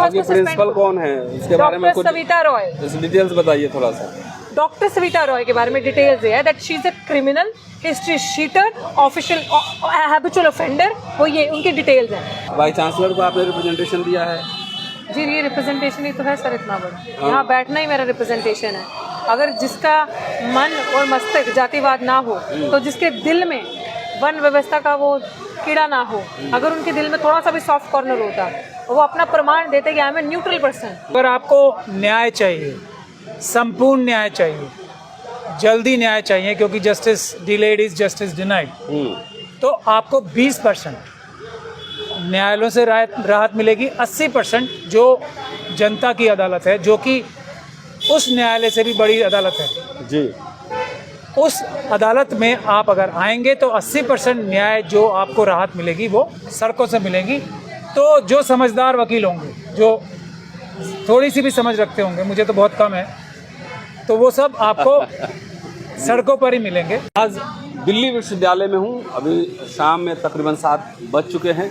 आपकी प्रिंसिपल कौन है इसके बारे में कुछ सविता रॉय, डिटेल्स बताइए थोड़ा सा। डॉक्टर सविता रॉय के बारे में डिटेल्स है that she is a criminal, history sheeter, official habitual offender, वो ये उनकी डिटेल्स हैं। वाइस चांसलर को आपने रिप्रेजेंटेशन दिया है? जी ये रिप्रेजेंटेशन ही तो है सर, इतना बड़ा यहाँ बैठना ही मेरा रिप्रेजेंटेशन है। अगर जिसका मन और मस्तिष्क जातिवाद ना हो, तो जिसके दिल में वन व्यवस्था का वो कीड़ा ना हो, अगर उनके दिल में थोड़ा सा भी सॉफ्ट कॉर्नर होता, वो अपना प्रमाण देते कि I am a neutral person. अगर आपको न्याय चाहिए, संपूर्ण न्याय चाहिए, जल्दी न्याय चाहिए, क्योंकि justice delayed is justice denied, तो आपको 20% न्यायालयों से राहत मिलेगी। 80% जो जनता की अदालत है, जो कि उस न्यायालय से भी बड़ी अदालत है जी, उस अदालत में आप अगर आएंगे तो 80% न्याय जो आपको राहत मिलेगी वो सड़कों से मिलेगी। तो जो समझदार वकील होंगे, जो थोड़ी सी भी समझ रखते होंगे, मुझे तो बहुत कम है, तो वो सब आपको सड़कों पर ही मिलेंगे। आज दिल्ली विश्वविद्यालय में हूँ। अभी शाम में तकरीबन 7 बज चुके हैं।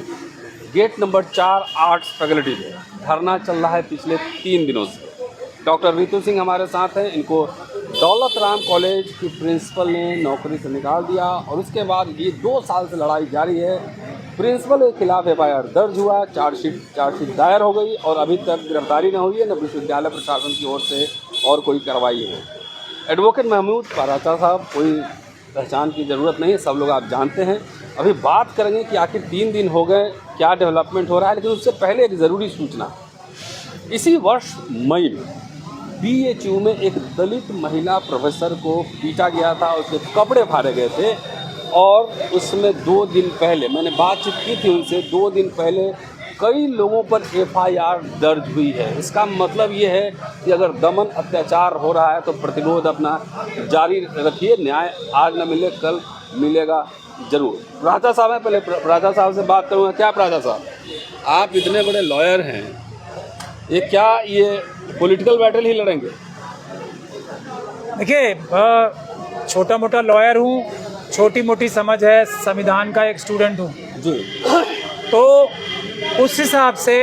गेट नंबर 4 आर्ट्स फैकल्टी में धरना चल रहा है पिछले 3 दिनों से। डॉक्टर रितु सिंह हमारे साथ हैं। इनको दौलत राम कॉलेज की प्रिंसिपल ने नौकरी से निकाल दिया और उसके बाद ये 2 साल से लड़ाई जारी है। प्रिंसिपल के खिलाफ FIR दर्ज हुआ, चार्जशीट दायर हो गई और अभी तक गिरफ्तारी न हुई है, न विश्वविद्यालय प्रशासन की ओर से और कोई कार्रवाई है। एडवोकेट महमूद पाराचा साहब, कोई पहचान की ज़रूरत नहीं है, सब लोग आप जानते हैं। अभी बात करेंगे कि आखिर 3 दिन हो गए, क्या डेवलपमेंट हो रहा है। लेकिन उससे पहले एक ज़रूरी सूचना, इसी वर्ष मई में BHU में एक दलित महिला प्रोफेसर को पीटा गया था, उसके कपड़े फाड़े गए थे और उसमें 2 दिन पहले मैंने बातचीत की थी उनसे। 2 दिन पहले कई लोगों पर FIR दर्ज हुई है। इसका मतलब ये है कि अगर दमन अत्याचार हो रहा है तो प्रतिरोध अपना जारी रखिए। न्याय आज न मिले, कल मिलेगा जरूर। प्राचा साहब हैं, पहले प्राचा साहब से बात करूँगा। क्या प्राचा साहब, आप इतने बड़े लॉयर हैं, ये पॉलिटिकल बैटल ही लड़ेंगे? देखिए, छोटा मोटा लॉयर हूँ, छोटी मोटी समझ है, संविधान का एक स्टूडेंट हूँ जी। तो उस हिसाब से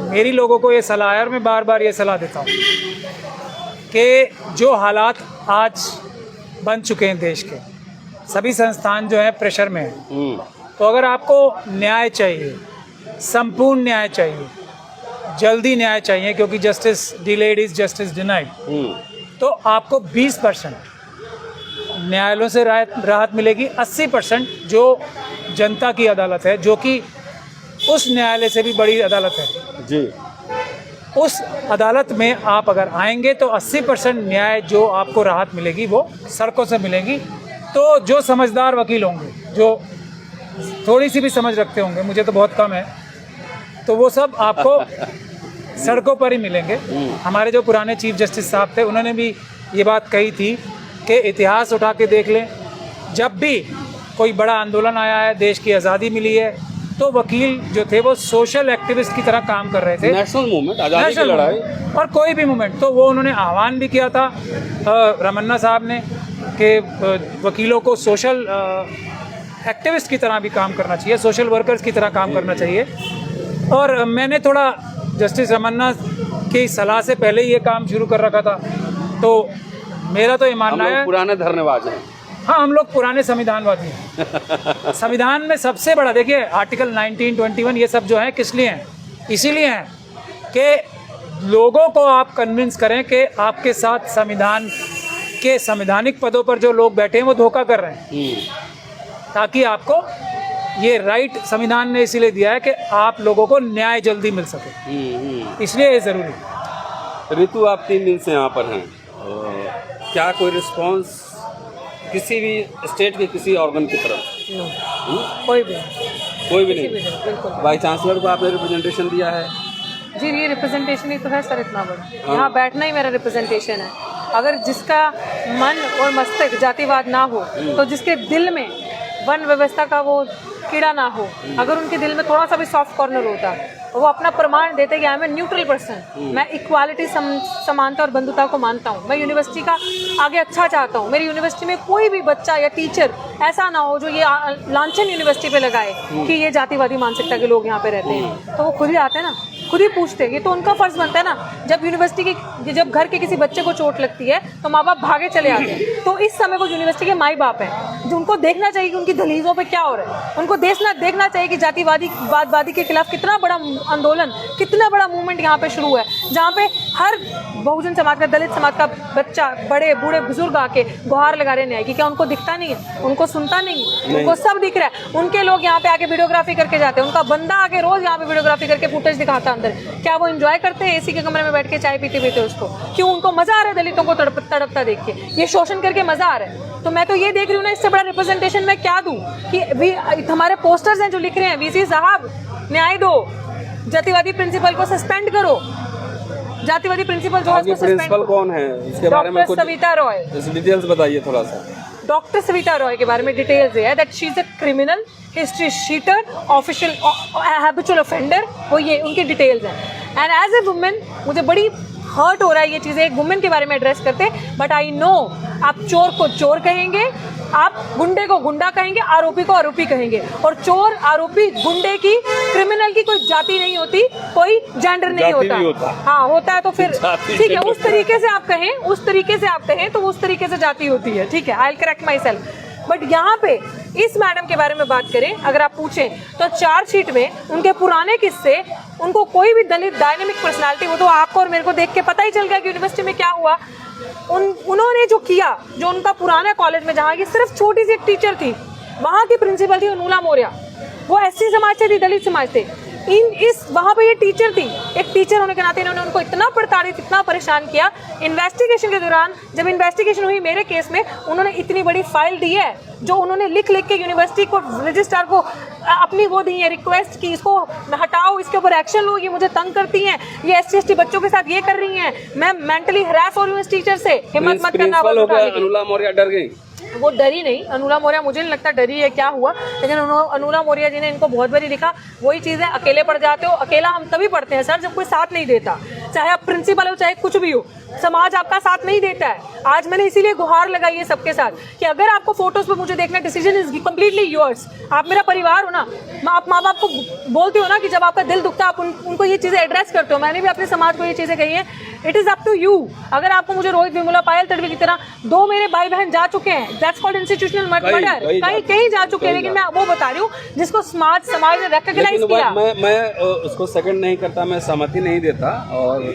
मेरी लोगों को ये सलाह है और मैं बार बार ये सलाह देता हूँ कि जो हालात आज बन चुके हैं देश के, सभी संस्थान जो हैं प्रेशर में हैं। तो अगर आपको न्याय चाहिए, संपूर्ण न्याय चाहिए, जल्दी न्याय चाहिए, क्योंकि justice delayed is justice denied, तो आपको 20% न्यायालयों से राहत मिलेगी। 80% जो जनता की अदालत है, जो कि उस न्यायालय से भी बड़ी अदालत है जी, उस अदालत में आप अगर आएंगे तो 80% न्याय जो आपको राहत मिलेगी वो सड़कों से मिलेगी। तो जो समझदार वकील होंगे, जो थोड़ी सी भी समझ रखते होंगे, मुझे तो बहुत कम है, तो वो सब आपको सड़कों पर ही मिलेंगे। हमारे जो पुराने चीफ जस्टिस साहब थे, उन्होंने भी ये बात कही थी कि इतिहास उठा के देख लें, जब भी कोई बड़ा आंदोलन आया है, देश की आज़ादी मिली है, तो वकील जो थे वो सोशल एक्टिविस्ट की तरह काम कर रहे थे। नेशनल मूवमेंट, आज़ादी की लड़ाई और कोई भी मूवमेंट, तो वो उन्होंने आह्वान भी किया था रमन्ना साहब ने कि वकीलों को सोशल एक्टिविस्ट की तरह भी काम करना चाहिए, सोशल वर्कर्स की तरह काम करना चाहिए। और मैंने थोड़ा जस्टिस रमन्ना की सलाह से पहले ये काम शुरू कर रखा था। तो मेरा तो ये मानना है, पुराने धरनेबाज हैं। हाँ, हम लोग पुराने संविधानवादी हैं। संविधान में सबसे बड़ा, देखिए, आर्टिकल 19, 21 ये सब जो है किस लिए हैं? इसीलिए हैं कि लोगों को आप कन्विंस करें कि आपके साथ संविधान के संवैधानिक पदों पर जो लोग बैठे हैं वो धोखा कर रहे हैं, ताकि आपको ये राइट संविधान ने इसीलिए दिया है कि आप लोगों को न्याय जल्दी मिल सके, इसलिए ये ज़रूरी है। ऋतु, आप 3 दिन से यहाँ पर हैं, क्या कोई रिस्पांस किसी भी स्टेट के किसी ऑर्गन की तरफ? कोई भी नहीं। बिल्कुल। वाइस चांसलर को आपने रिप्रेजेंटेशन दिया है? जी ये रिप्रेजेंटेशन ही तो है सर, इतना बड़ा यहाँ बैठना ही मेरा रिप्रेजेंटेशन है। अगर जिसका मन और मस्तिष्क जातिवाद ना हो, तो जिसके दिल में वन व्यवस्था का वो कीड़ा ना हो, अगर उनके दिल में थोड़ा सा भी सॉफ्ट कॉर्नर होता, वो अपना प्रमाण देते कि I am a neutral person. मैं इक्वालिटी, समानता और बंधुता को मानता हूँ। मैं यूनिवर्सिटी का आगे अच्छा चाहता हूँ। मेरी यूनिवर्सिटी में कोई भी बच्चा या टीचर ऐसा ना हो जो ये लांछन यूनिवर्सिटी पे लगाए कि ये जातिवादी मानसिकता के लोग यहाँ पे रहते हैं। तो वो खुद ही आते हैं ना। खुद ही पूछते। ये तो उनका फर्ज बनता है ना, जब घर के किसी बच्चे को चोट लगती है तो माँ बाप भागे चले आते हैं। तो इस समय वो यूनिवर्सिटी के माई बाप हैं जो उनको देखना चाहिए कि उनकी दहलीजों पे क्या हो रहा है। उनको देखना चाहिए कि जातिवादी के खिलाफ कितना बड़ा आंदोलन, कितना बड़ा मूवमेंट यहाँ पे शुरू है, जहाँ पे हर बहुजन समाज का, दलित समाज का बच्चा, बड़े बूढ़े बुजुर्ग आके गुहार लगा रहे न्याय की। क्या उनको दिखता नहीं है? उनको सुनता नहीं है? उनको सब दिख रहा है। उनके लोग यहाँ पे आके वीडियोग्राफी करके जाते हैं, उनका बंदा आके रोज यहाँ पे वीडियोग्राफी करके फुटेज दिखाता अंदर। क्या वो एंजॉय करते हैं एसी के कमरे में बैठ के चाय पीते उसको? क्यों उनको मजा आ रहा है दलितों को तड़पता देख के? ये शोषण करके मजा आ रहा है। तो मैं तो ये देख रही हूँ ना, इससे बड़ा रिप्रेजेंटेशन मैं क्या दूं कि हमारे पोस्टर्स हैं जो लिख रहे हैं, वीसी साहब न्याय दो, जातिवादी प्रिंसिपल को सस्पेंड करो। जातिवादी प्रिंसिपल जो है उसको प्रिंसिपल कौन है, इसके बारे में कुछ सविता रॉय, डिटेल्स बताइए थोड़ा सा। डॉक्टर सविता रॉय के बारे में डिटेल्स है that she is a criminal, history sheeter, official habitual offender, वो ये उनकी डिटेल्स हैं। एंड एज ए वुमेन मुझे बड़ी हर्ट हो रहा है ये चीज़ें एक वुमेन के बारे में एड्रेस करते, बट आई नो आप चोर को चोर कहेंगे, आप गुंडे को गुंडा कहेंगे, आरोपी को आरोपी कहेंगे। और चोर, आरोपी, गुंडे की, क्रिमिनल की कोई जाति नहीं होती, कोई जेंडर नहीं होता। हाँ होता है तो फिर ठीक है, उस तरीके से आप कहें तो उस तरीके से जाति होती है। ठीक है, I will correct my self. But यहाँ पे इस मैडम के बारे में बात करें, अगर आप पूछें तो चार्जशीट में उनके पुराने किस्से, उनको कोई भी दलित डायनेमिक पर्सनालिटी, वो तो आपको और मेरे को देख के पता ही चल गया कि यूनिवर्सिटी में क्या हुआ। उन्होंने जो किया, जो उनका पुराना कॉलेज में जहाँ की सिर्फ छोटी सी एक टीचर थी, वहाँ की प्रिंसिपल थी अनुला मौर्य, वो एससी समाज से थी, दलित समाज से। वहाँ पे ये टीचर थी, एक टीचर होने के नाते इन्होंने उनको इतना प्रताड़ित, इतना परेशान किया। इन्वेस्टिगेशन के दौरान जब इन्वेस्टिगेशन हुई मेरे केस में, उन्होंने इतनी बड़ी फाइल दी है जो उन्होंने लिख के यूनिवर्सिटी को, रजिस्ट्रार को अपनी वो दी है रिक्वेस्ट की इसको हटाओ, इसके ऊपर एक्शन लो, ये मुझे तंग करती हैं, ये SC/ST बच्चों के साथ ये कर रही हैं, मैं मेंटली हरास हो रही हूँ इस टीचर से, हिम्मत मत करना। अनुला मौर्य डर गई? वो डरी नहीं, अनुला मौर्य मुझे नहीं लगता डरी है क्या हुआ, लेकिन अनुला मौर्य जी ने इनको बहुत बारी लिखा। वही चीज़ है, अकेले पढ़ जाते हो। अकेला हम तभी पढ़ते हैं सर जब कोई साथ नहीं देता, चाहे आप प्रिंसिपल हो चाहे कुछ भी हो, समाज आपका साथ नहीं देता है। आज मैंने इसीलिए गुहार लगाई है सबके साथ कि अगर आपको फोटोज पे मुझे देखना, डिसीजन इज कम्प्लीटली योर्स। आप मेरा परिवार हो ना, आप माँ बाप को बोलते हो ना कि जब आपका दिल दुखता है आप उनको ये चीज़ें एड्रेस करते हो। मैंने भी अपने समाज को ये चीज़ें कही है, it is up to you. अगर आपको मुझे रोहित वेमुला, पायल तडवी की तरह 2 मेरे भाई बहन जा चुके हैं, दैट्स कॉल्ड इंस्टीट्यूशनल मर्डर, कहीं जा चुके हैं, लेकिन मैं वो बता रही हूँ जिसको समाज ने रिकॉग्नाइज किया। मैं उसको सेकंड नहीं करता, मैं सहमति नहीं देता और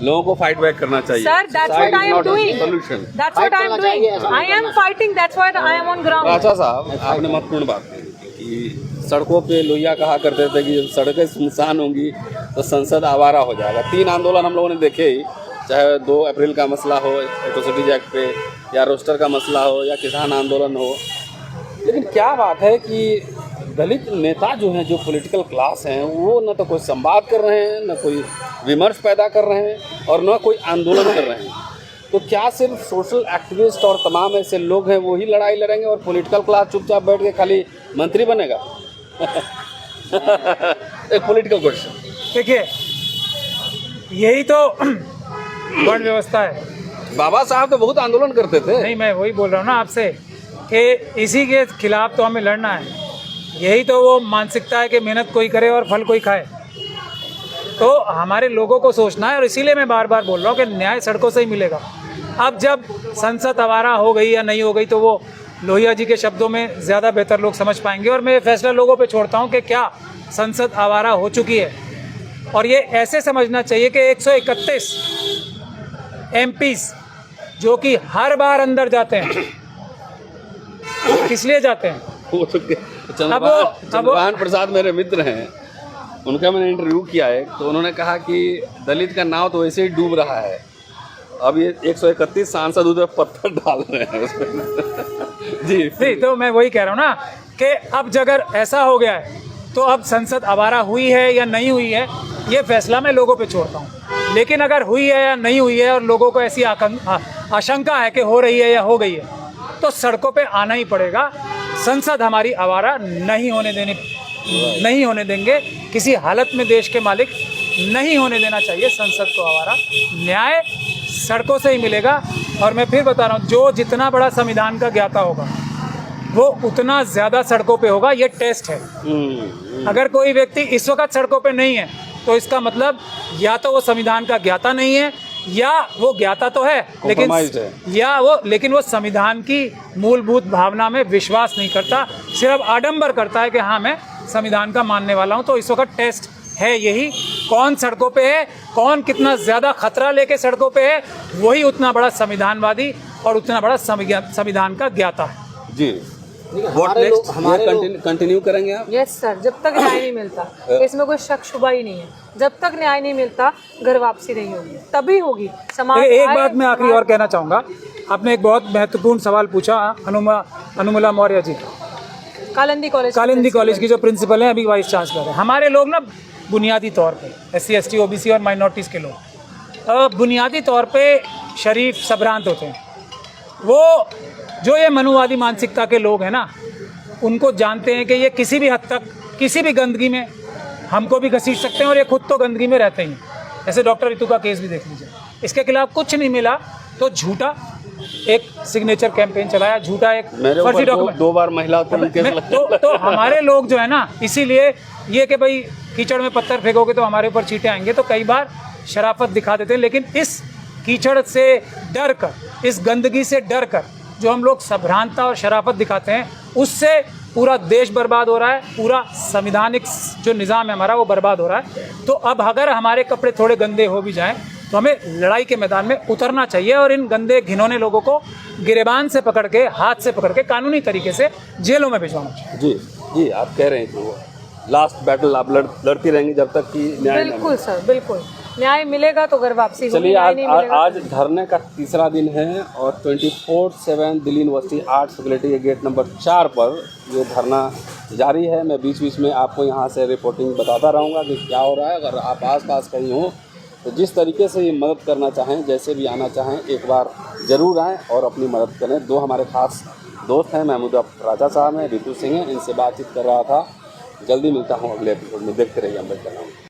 लोगों को फाइट बैक करना चाहिए। Sir, that's what I am doing. That's what I am doing. I am fighting. That's why I am on ground. राजा साहब, आपने महत्वपूर्ण बात कही कि सड़कों पे लोहिया कहा करते थे कि जब सड़कें सुनसान होंगी तो संसद आवारा हो जाएगा। 3 आंदोलन हम लोगों ने देखे ही, चाहे 2 अप्रैल का मसला हो, एट्रोसिटीज एक्ट पे, या रोस्टर का मसला हो, या किसान आंदोलन हो। लेकिन क्या बात है कि दलित नेता जो हैं, जो पॉलिटिकल क्लास हैं, वो न तो कोई संवाद कर रहे हैं, न कोई विमर्श पैदा कर रहे हैं, और न कोई आंदोलन कर रहे हैं। तो क्या सिर्फ सोशल एक्टिविस्ट और तमाम ऐसे लोग हैं वही लड़ाई लड़ेंगे और पॉलिटिकल क्लास चुपचाप बैठ के खाली मंत्री बनेगा? एक पॉलिटिकल क्वेश्चन। देखिए, यही तो वर्ण व्यवस्था है। बाबा साहब तो बहुत आंदोलन करते थे। नहीं, मैं वही बोल रहा हूँ ना आपसे कि इसी के खिलाफ तो हमें लड़ना है। यही तो वो मानसिकता है कि मेहनत कोई करे और फल कोई खाए। तो हमारे लोगों को सोचना है, और इसीलिए मैं बार बार बोल रहा हूँ कि न्याय सड़कों से ही मिलेगा। अब जब संसद आवारा हो गई या नहीं हो गई तो वो लोहिया जी के शब्दों में ज़्यादा बेहतर लोग समझ पाएंगे, और मैं फैसला लोगों पे छोड़ता हूँ कि क्या संसद आवारा हो चुकी है। और ये ऐसे समझना चाहिए कि 131 MPs जो कि हर बार अंदर जाते हैं, किस लिए जाते हैं? चंद्रभान प्रसाद मेरे मित्र हैं, उनका मैंने इंटरव्यू किया है, तो उन्होंने कहा कि दलित का नाव तो वैसे ही डूब रहा है, अब ये 131 सांसद उधर पत्थर डाल रहे हैं उसमें। जी नहीं, तो मैं वही कह रहा हूँ ना कि अब अगर ऐसा हो गया है तो अब संसद आवारा हुई है या नहीं हुई है, ये फैसला मैं लोगों पे छोड़ता हूँ। लेकिन अगर हुई है या नहीं हुई है और लोगों को ऐसी आशंका है कि हो रही है या हो गई है, तो सड़कों पे आना ही पड़ेगा। संसद हमारी आवारा नहीं होने देंगे, किसी हालत में देश के मालिक नहीं होने देना चाहिए संसद को आवारा। न्याय सड़कों से ही मिलेगा। और मैं फिर बता रहा हूँ, जो जितना बड़ा संविधान का ज्ञाता होगा वो उतना ज़्यादा सड़कों पे होगा। ये टेस्ट है। अगर कोई व्यक्ति इस वक्त सड़कों पे नहीं है तो इसका मतलब या तो वो संविधान का ज्ञाता नहीं है, या वो ज्ञाता तो है Compromised है। लेकिन वो संविधान की मूलभूत भावना में विश्वास नहीं करता, सिर्फ आडंबर करता है कि हाँ मैं संविधान का मानने वाला हूँ। तो इस वक्त टेस्ट है यही, कौन सड़कों पे है, कौन कितना ज़्यादा खतरा लेके सड़कों पे है, वही उतना बड़ा संविधानवादी और उतना बड़ा संविधान का ज्ञाता है। जी, व्हाट नेक्स्ट? कंटिन्यू करेंगे आप? यस सर, जब तक न्याय नहीं मिलता, इसमें कोई शक शुबा ही नहीं है, जब तक न्याय नहीं मिलता घर वापसी नहीं होगी, तभी होगी समाज। एक बात मैं आखिरी और कहना चाहूँगा, आपने एक बहुत महत्वपूर्ण सवाल पूछा अनुमला मौर्य जी, कालिंदी कॉलेज की जो प्रिंसिपल हैं, अभी वाइस चांसलर है। हमारे लोग ना बुनियादी तौर पे SC ST OBC और माइनॉरिटीज़ के लोग बुनियादी तौर पे शरीफ सभ्रांत होते हैं। वो जो ये मनुवादी मानसिकता के लोग हैं ना, उनको जानते हैं कि ये किसी भी हद तक किसी भी गंदगी में हमको भी घसीट सकते हैं, और ये खुद तो गंदगी में रहते ही हैं। ऐसे डॉक्टर रितु का केस भी देख लीजिए, इसके खिलाफ कुछ नहीं मिला तो झूठा एक सिग्नेचर कैंपेन चलाया, झूठा एक फर्जी डॉक्यूमेंट, 2 बार महिला तो हमारे लोग जो है ना, इसीलिए ये कि भाई कीचड़ में पत्थर फेंकोगे तो हमारे ऊपर चींटे आएंगे, तो कई बार शराफत दिखा देते हैं। लेकिन इस कीचड़ से डर कर, इस गंदगी से डर कर जो हम लोग सभ्रांता और शराफत दिखाते हैं, उससे पूरा देश बर्बाद हो रहा है, पूरा संविधानिक जो निज़ाम है हमारा वो बर्बाद हो रहा है। तो अब अगर हमारे कपड़े थोड़े गंदे हो भी जाएं तो हमें लड़ाई के मैदान में उतरना चाहिए और इन गंदे घिनौने लोगों को गिरेबान से पकड़ के, हाथ से पकड़ के कानूनी तरीके से जेलों में भिजवाना चाहिए। जी जी, आप कह रहे हैं कि वो लास्ट बैटल आप लड़ती रहेंगी जब तक कि न्याय बिल्कुल सर, बिल्कुल न्याय मिलेगा तो घर वापसी होगी। चलिए, न्याय नहीं मिलेगा आज धरने का तीसरा दिन है और 24/7 दिल्ली यूनिवर्सिटी आर्ट्स फैकल्टी के गेट नंबर 4 पर ये धरना जारी है। मैं बीच बीच में आपको यहाँ से रिपोर्टिंग बताता रहूँगा कि क्या हो रहा है। अगर आप आस-पास कहीं हो तो जिस तरीके से ये मदद करना चाहें, जैसे भी आना चाहें, एक बार ज़रूर आएँ और अपनी मदद करें। 2 हमारे खास दोस्त हैं, महमूद राजा साहब हैं, रितु सिंह हैं, इनसे बातचीत कर रहा था। जल्दी मिलता हूँ अगले एपिसोड में, देखते रहिए अम्बेडकर नाम।